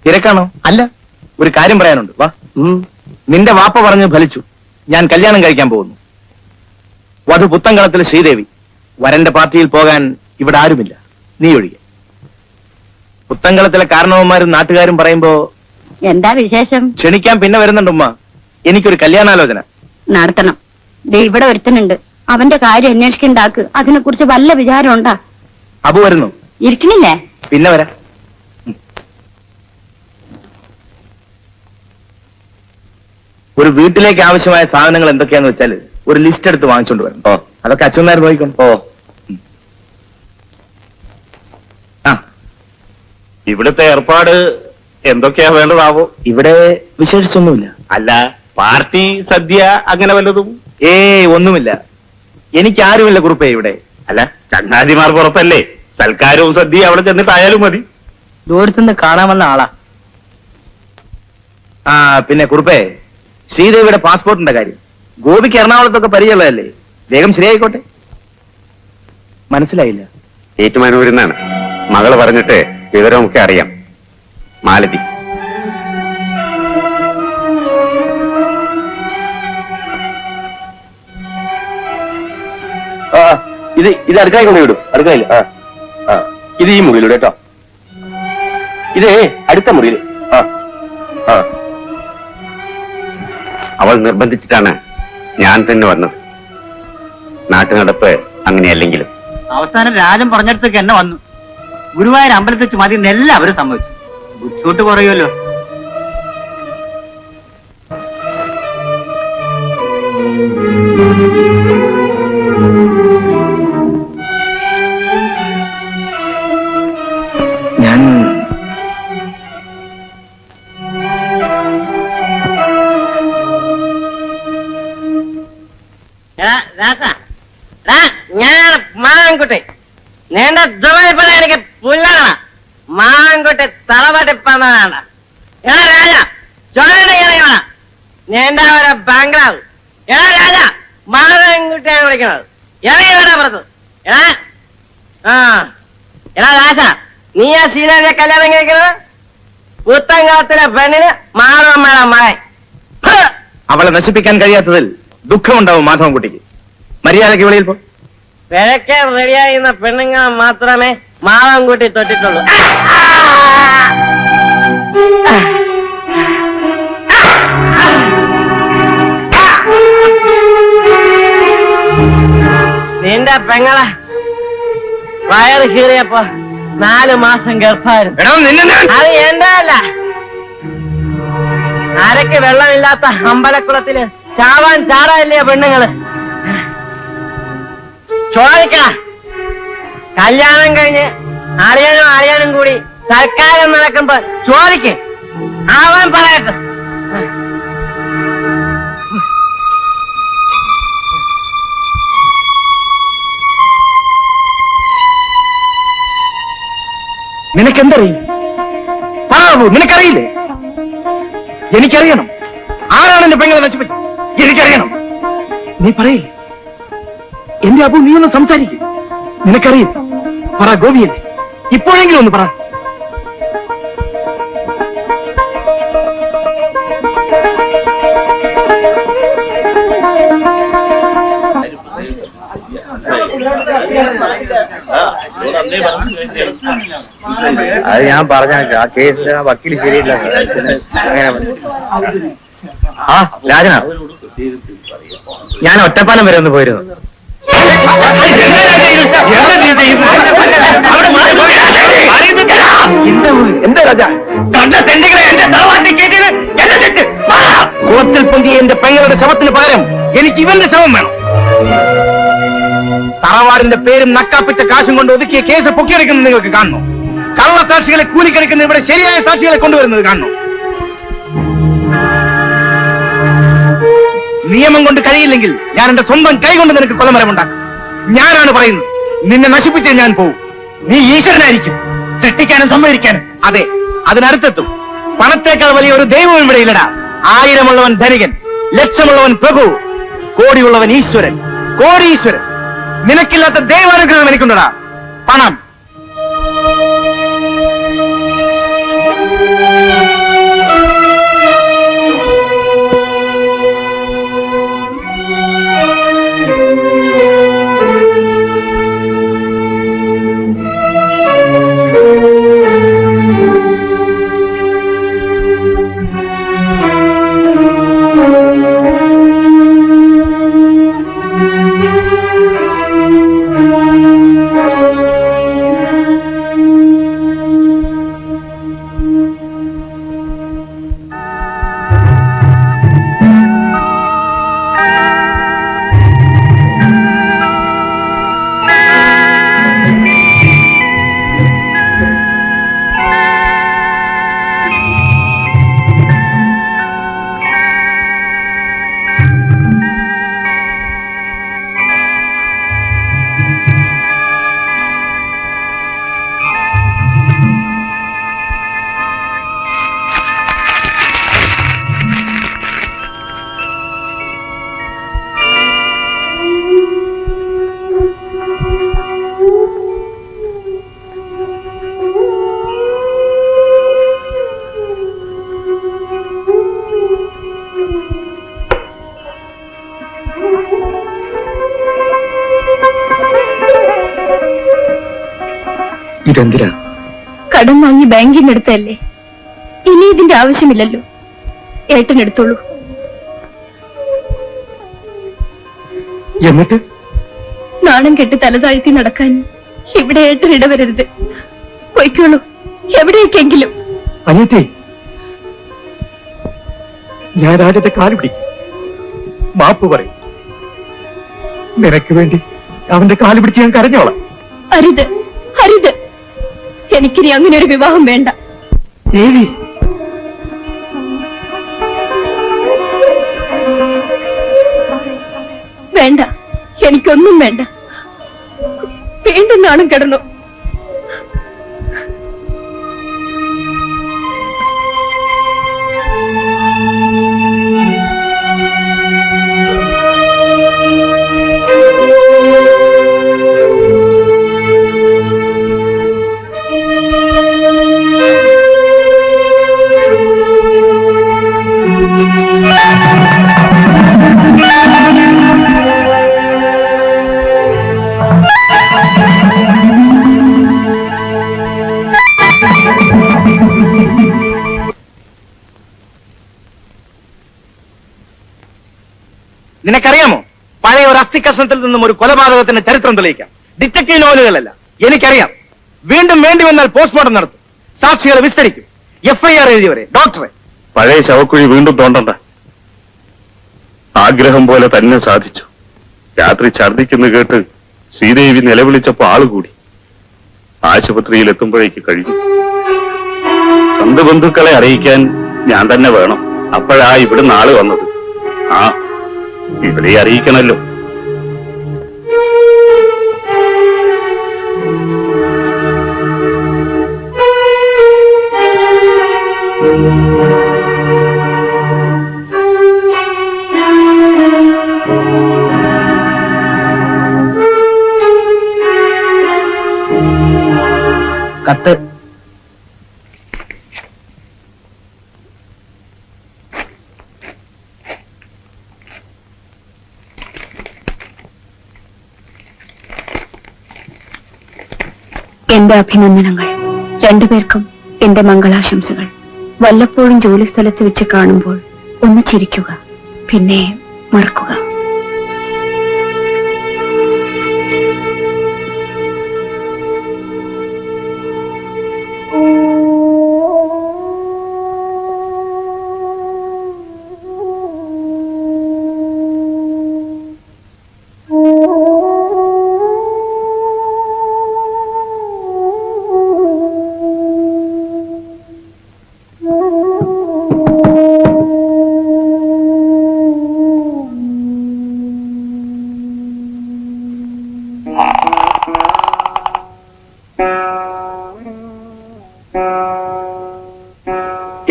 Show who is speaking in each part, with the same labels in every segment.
Speaker 1: തിരക്കാണോ?
Speaker 2: അല്ല,
Speaker 1: ഒരു കാര്യം പറയാനുണ്ട്. വാ. നിന്റെ വാപ്പ പറഞ്ഞ് ഫലിച്ചു. ഞാൻ കല്യാണം കഴിക്കാൻ പോകുന്നു. വധു പുത്തൻകളത്തിലെ ശ്രീദേവി. വരന്റെ പാർട്ടിയിൽ പോകാൻ ഇവിടെ ആരുമില്ല, നീ ഒഴികെ. പുത്തൻകളത്തിലെ കാരണവന്മാരും നാട്ടുകാരും പറയുമ്പോ
Speaker 3: എന്താ വിശേഷം?
Speaker 1: ക്ഷണിക്കാൻ പിന്നെ വരുന്നുണ്ടുമ്മ. എനിക്കൊരു കല്യാണാലോചന
Speaker 3: നടത്തണം. ദേ ഇവിടെ ഒരുത്തനുണ്ട്, അവന്റെ കാര്യം അന്വേഷിക്കണ്ടാക്ക്. അതിനെ കുറിച്ച് വല്ല വിചാരം ഉണ്ടാ?
Speaker 1: അബു വരുന്നു.
Speaker 3: ഇരിക്കണില്ലേ?
Speaker 1: പിന്നെ വരാം. ഒരു വീട്ടിലേക്ക് ആവശ്യമായ സാധനങ്ങൾ എന്തൊക്കെയാന്ന് വെച്ചാൽ ഒരു ലിസ്റ്റ് എടുത്ത് വാങ്ങിച്ചോണ്ട് വരണം. ഓ, അതൊക്കെ അച്ഛന്മാർ നോക്കിക്കോണം. ഓ,
Speaker 2: ഇവിടുത്തെ ഏർപ്പാട് എന്തൊക്കെയാ വേണ്ടതാവോ?
Speaker 1: ഇവിടെ വിശേഷിച്ചൊന്നുമില്ല.
Speaker 2: അല്ല, പാർട്ടി സദ്യ അങ്ങനെ വല്ലതും?
Speaker 1: ഒന്നുമില്ല. എനിക്കാരുമില്ല കുറുപ്പേ ഇവിടെ.
Speaker 2: അല്ല, ചങ്ങാതിമാർ പുറത്തല്ലേ, സൽക്കാരവും സദ്യ അവിടെ ചെന്നിട്ടായാലും മതി.
Speaker 1: ദൂരത്തുനിന്ന് കാണാൻ വന്ന ആളാ. പിന്നെ കുറുപ്പേ, ശ്രീദേവിയുടെ പാസ്പോർട്ടിന്റെ കാര്യം. ഗോപിക്ക് എറണാകുളത്തൊക്കെ പരിചയമുള്ളതല്ലേ, വേഗം ശരിയായിക്കോട്ടെ. മനസ്സിലായില്ല?
Speaker 2: ഏറ്റുമാനൂരിൽ നിന്നാണ്. മകള് പറഞ്ഞിട്ട് വിവരമൊക്കെ അറിയാം. മാലതി.
Speaker 1: ഇത് അടുക്കളയിൽ കൊണ്ട് വിടും. അടുക്കളയിൽ. ഇത് ഈ മുറിയിലൂടെ കേട്ടോ. ഇത് അടുത്ത മുറിയിൽ.
Speaker 2: അവൾ നിർബന്ധിച്ചിട്ടാണ് ഞാൻ തന്നെ വന്നത്. നാട്ടുനടപ്പ് അങ്ങനെയല്ലെങ്കിലും.
Speaker 4: അവസാനം രാജൻ പറഞ്ഞിടത്തേക്ക് എന്നെ വന്നു. ഗുരുവായൂർ അമ്പലത്തിൽ വെച്ച് മതി എല്ലാവരും സമ്മതിച്ചു. ബുദ്ധിമുട്ട് കുറയുമല്ലോ.
Speaker 1: ഞാൻ
Speaker 5: ഞാൻ മാങ്കുട്ടി നീണ്ട ദുബായിപ്പണ എനിക്ക് പുല്ലാണ്. മാങ്കുട്ടി തലപട്ടിപ്പന്നാണ്. എടാ രാജ ചോരയാണ് നീണ്ട ഒരു ബംഗ്ലാവ്. എടാ രാജ മാങ്കുട്ടിയാണ് വിളിക്കണത്. ഇറങ്ങിയോടാ പുറത്ത്. എടാ രാജ, നീ ആ ശ്രീദേവിയെ കല്യാണം കഴിക്കണത്? പുത്തൻകാലത്തിലെ പെണ്ണിന് മാറമ്മയുടെ മകൻ.
Speaker 1: അവളെ നശിപ്പിക്കാൻ കഴിയാത്തതിൽ ദുഃഖമുണ്ടാവും മാധവൻകുട്ടിക്ക്. മര്യാദയ്ക്ക് വെളിയിൽ പോ.
Speaker 5: പിഴയ്ക്കാൻ റെഡിയായിരുന്ന പെണ്ണുങ്ങൾ മാത്രമേ മാവൻകുട്ടി തൊട്ടിട്ടുള്ളൂ. നിന്റെ പെങ്ങളെ വയറ് കീറിയപ്പോ 4 മാസം ഗർഭായിരുന്നു. അത് എന്റെ അല്ല. അരക്ക് വെള്ളമില്ലാത്ത അമ്പലക്കുളത്തില് ചാവാൻ ചാടാല്ലേ പെണ്ണുങ്ങള്. ചോദിക്ക, കല്യാണം കഴിഞ്ഞ് അളിയനും കൂടി സർക്കാരം നടക്കുമ്പോ ചോദിക്ക്, അവൻ പറയട്ടെ.
Speaker 1: നിനക്കെന്തറിയും? നിനക്കറിയില്ലേ? എനിക്കറിയണം. ആരാണ് എന്റെ പെങ്ങളെ നശിപ്പിച്ചത്? എനിക്കറിയണം. നീ പറയില്ലേ? എന്റെ അബു, നീ ഒന്ന് സംസാരിക്കും. നിനക്കറിയില്ല? പറ ഗോപിയല്ലേ, ഇപ്പോഴെങ്കിലും ഒന്ന് പറ. അത് ഞാൻ പറഞ്ഞേക്കാം. ആ കേസിൽ ആ വക്കീൽ ശരിയില്ല. രാജനാ, ഞാൻ ഒറ്റപ്പാലം വരെ ഒന്ന് പോയിരുന്നു. എന്താ രാജ? കോർട്ടിൽ പൊന്തിയ എന്റെ പെങ്ങളുടെ ശവത്തിന് പകരം എനിക്ക് ഇവന്റെ ശവം വേണം. തറവാടിന്റെ പേരും നക്കാപ്പിച്ച കാശും കൊണ്ട് ഒതുക്കിയ കേസ് പൊക്കിയെടുക്കുന്നത് നിങ്ങൾക്ക് കാണണോ? കള്ളസാക്ഷികളെ കൂലിക്കെടുക്കുന്ന ഇവിടെ ശരിയായ സാക്ഷികളെ കൊണ്ടുവരുന്നത് കാണണോ? നിയമം കൊണ്ട് കഴിയില്ലെങ്കിൽ ഞാൻ എന്റെ സ്വന്തം കൈ കൊണ്ട് നിനക്ക് കൊലമരമുണ്ടാക്കും. ഞാനാണ് പറയുന്നത്, നിന്നെ നശിപ്പിച്ചേ ഞാൻ പോവും. നീ ഈശ്വരനായിരിക്കും, സൃഷ്ടിക്കാനും സംവദിക്കാനും. അതെ, അതിനടുത്തെത്തും. പണത്തേക്കാൾ വലിയ ഒരു ദൈവവും ഇവിടെ ഇല്ലടാ. 1000 ധനികൻ, 1,00,000 പ്രഭു, കോടിയുള്ളവൻ ഈശ്വരൻ, കോടീശ്വരൻ. നിനക്കില്ലാത്ത ദൈവാനുഗ്രഹം എനിക്കുണ്ടടാ, പണം. ഇതെന്തിനാ?
Speaker 3: കടം വാങ്ങി ബാങ്കിൽ നിന്ന് എടുത്തല്ലേ, ഇനി ഇതിന്റെ ആവശ്യമില്ലല്ലോ. ഏട്ടനെടുത്തോളൂ.
Speaker 1: എന്നിട്ട്
Speaker 3: നാണം കെട്ട് തലതാഴ്ത്തി നടക്കാൻ ഇവിടെ ഏട്ടൻ ഇടവരരുത്. പൊയ്ക്കോളൂ, എവിടേക്കെങ്കിലും.
Speaker 1: അനിയത്തി, ഞാൻ രാജന്റെ കാല് പിടിക്കും, മാപ്പ് പറയും. നിനക്ക് വേണ്ടി അവന്റെ കാല് പിടിച്ച് ഞാൻ കരഞ്ഞോളാം.
Speaker 3: അരുത്, അരുത്. എനിക്കിനി അങ്ങനെ ഒരു വിവാഹം വേണ്ട.
Speaker 1: ദേവി,
Speaker 3: വേണ്ട, എനിക്കൊന്നും വേണ്ട. വീണ്ടും നാണം കിടന്നു.
Speaker 1: നിനക്കറിയാമോ, പഴയ ഒരു അസ്ഥികഷ്ണത്തിൽ നിന്നും ഒരു കൊലപാതകത്തിന്റെ ചരിത്രം തെളിയിക്കാം. ഡിറ്റക്റ്റീവ് നോവലുകളല്ല, എനിക്കറിയാം. വീണ്ടും വേണ്ടി വന്നാൽ പോസ്റ്റ്മോർട്ടം നടത്തും, സാക്ഷികളെ വിസ്തരിക്കും, FIR എഴുതിയവരെ, ഡോക്ടറെ.
Speaker 2: പഴയ ശവക്കുഴി വീണ്ടും തോണ്ടണ്ട. ആഗ്രഹം പോലെ തന്നെ സാധിച്ചു. രാത്രി ഛർദിക്കുന്നു കേട്ട് ശ്രീദേവി നിലവിളിച്ചപ്പോ ആളുകൂടി. ആശുപത്രിയിൽ എത്തുമ്പോഴേക്ക് കഴിഞ്ഞു. സ്വന്തം ബന്ധുക്കളെ അറിയിക്കാൻ ഞാൻ തന്നെ വേണം. അപ്പോഴാ ഇവിടുന്ന് ആള് വന്നത്. ആ, ഇവിടെ അറിയിക്കണല്ലോ.
Speaker 1: കത്ത്.
Speaker 3: എന്റെ അഭിനന്ദനങ്ങൾ. രണ്ടുപേർക്കും എന്റെ മംഗളാശംസകൾ. വല്ലപ്പോഴും ജോലിസ്ഥലത്ത് വെച്ച് കാണുമ്പോൾ ഒന്ന് ചിരിക്കുക, പിന്നെ മറക്കുക.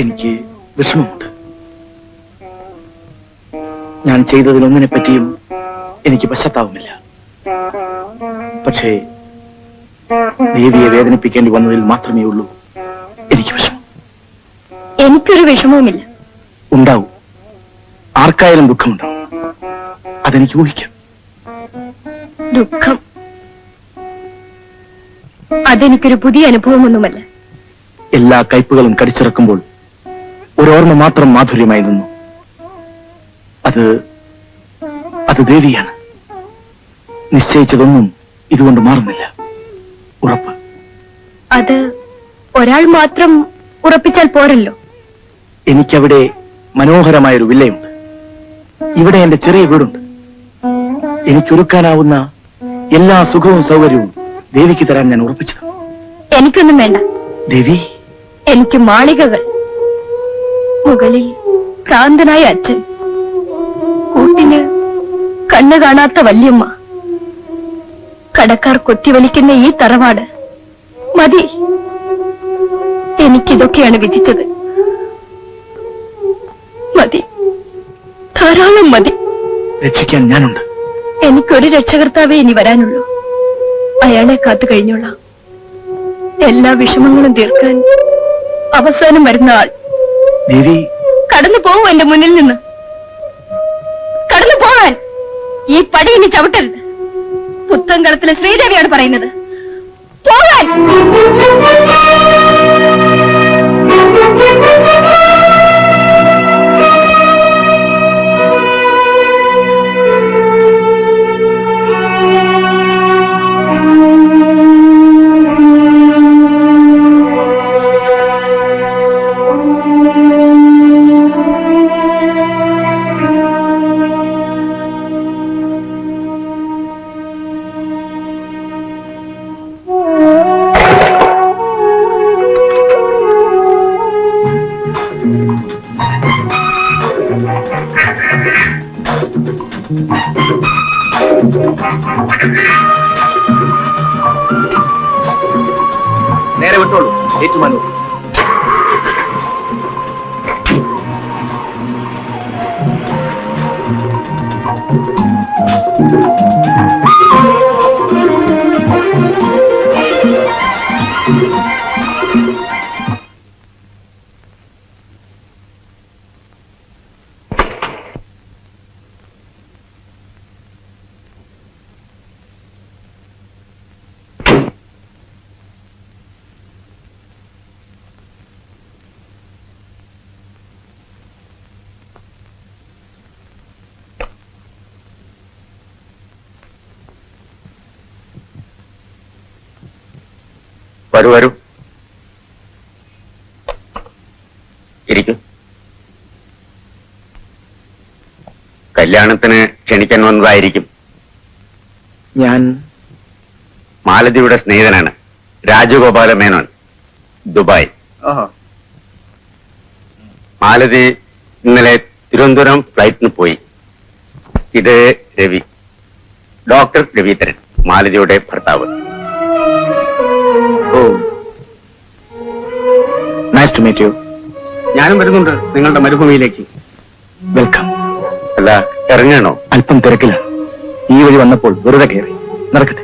Speaker 1: എനിക്ക് വിഷമമുണ്ട്. ഞാൻ ചെയ്തതിലൊന്നിനെ പറ്റിയും എനിക്ക് പശ്ചാത്താപമില്ല. പക്ഷേ ദേവിയെ വേദനിപ്പിക്കേണ്ടി വന്നതിൽ മാത്രമേ ഉള്ളൂ എനിക്ക് വിഷമം.
Speaker 3: എനിക്കൊരു വിഷമവുമില്ല.
Speaker 1: ഉണ്ടാവും. ആർക്കായാലും ദുഃഖമുണ്ടാവും. അതെനിക്ക് ഊഹിക്കാം.
Speaker 3: ദുഃഖം അതെനിക്കൊരു പുതിയ അനുഭവമൊന്നുമല്ല.
Speaker 1: എല്ലാ കയ്പുകളും കടിച്ചിറക്കുമ്പോൾ ഒരോർമ്മ മാത്രം മാധുര്യമായി നിന്നു. അത് ദേവിയാണ്. നിശ്ചയിച്ചതൊന്നും ഇതുകൊണ്ട് മാറുന്നില്ല. ഉറപ്പ്.
Speaker 3: അത് ഒരാൾ മാത്രം ഉറപ്പിച്ചാൽ പോരല്ലോ.
Speaker 1: എനിക്കവിടെ മനോഹരമായൊരു വില്ലയുണ്ട്. ഇവിടെ എന്റെ ചെറിയ വീടുണ്ട്. എനിക്കൊരുക്കാനാവുന്ന എല്ലാ സുഖവും സൗകര്യവും ദേവിക്ക് തരാൻ ഞാൻ ഉറപ്പിച്ചത്.
Speaker 3: എനിക്കൊന്നും വേണ്ട
Speaker 1: ദേവി.
Speaker 3: എനിക്ക് മാളികകൾ, മുകളിൽ ഭ്രാന്തനായ അച്ഛൻ, കൂട്ടിന് കണ്ണു കാണാത്ത വല്യമ്മ, കടക്കാർ കൊത്തിവലിക്കുന്ന ഈ തറവാട് മതി. എനിക്കിതൊക്കെയാണ് വിധിച്ചത്. മതി, ധാരാളം മതി.
Speaker 1: രക്ഷിക്കാൻ ഞാനുണ്ട്.
Speaker 3: എനിക്കൊരു രക്ഷകർത്താവേ ഇനി വരാനുള്ളൂ. അയാളെ കാത്തു കഴിഞ്ഞോളാം. എല്ലാ വിഷമങ്ങളും തീർക്കാൻ അവസാനം വരുന്ന ആൾ.
Speaker 1: ദേവി.
Speaker 3: കടന്നു പോവൂ എന്റെ മുന്നിൽ നിന്ന്. കടന്നു പോവാൻ. ഈ പടി ഇനി ചവിട്ടരുത്. പുത്തൻകടത്തിലെ ശ്രീദേവിയാണ് പറയുന്നത്. പോകാൻ.
Speaker 1: നേരെ വിട്ടോളൂ. ഏറ്റുമാനൂർ.
Speaker 2: വരൂ വരൂ, ഇരിക്കും. കല്യാണത്തിന് ക്ഷണിക്കാൻ വന്നതായിരിക്കും.
Speaker 1: ഞാൻ
Speaker 2: മാലതിയുടെ സ്നേഹിതനാണ്, രാജഗോപാല മേനോൻ, ദുബായ്. മാലതി ഇന്നലെ തിരുവനന്തപുരം ഫ്ലൈറ്റിന് പോയി. ഇത് രവി, ഡോക്ടർ രവീന്ദ്രൻ, മാലതിയുടെ ഭർത്താവ്.
Speaker 1: ഓ, നൈസ് ടു മീറ്റ് യു.
Speaker 2: ഞാനും വരുന്നുണ്ട് നിങ്ങളുടെ മരുഭൂമിയിലേക്ക്.
Speaker 1: വെൽക്കം.
Speaker 2: അല്ല, ഇറങ്ങണോ?
Speaker 1: അല്പം തിരക്കിലാണ്. ഈ വഴി വന്നപ്പോൾ വെറുതെ കയറി. നടക്കട്ടെ.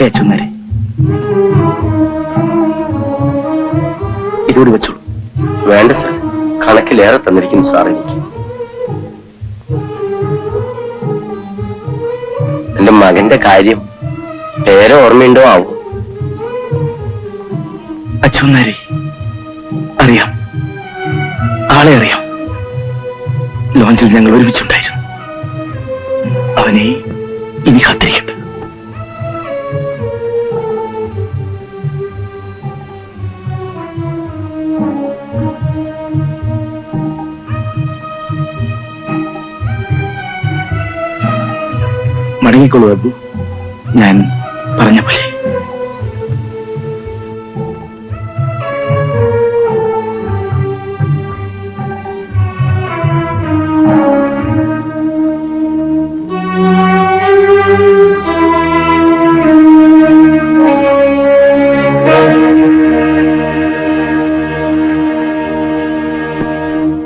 Speaker 1: വരട്ടെ അച്ഛന്മാരെ. ഇതോട് വെച്ചോളൂ.
Speaker 6: വേണ്ട സാർ, കണക്കിലേറെ തന്നിരിക്കുന്നു സാർ എനിക്ക്. എന്റെ മകന്റെ കാര്യം പേരെ ഓർമ്മയുണ്ടോ ആവും?
Speaker 1: അച്ഛന്മാരെ അറിയാം, ആളെ അറിയാം. ലോഞ്ചിൽ ഞങ്ങൾ ഒരുമിച്ചുണ്ടായിരുന്നു. അവനെ ഇനി കാത്തിരിക്കട്ടെ. മടങ്ങിക്കൊള്ളൂ അബു, ഞാൻ പറഞ്ഞ പോലെ.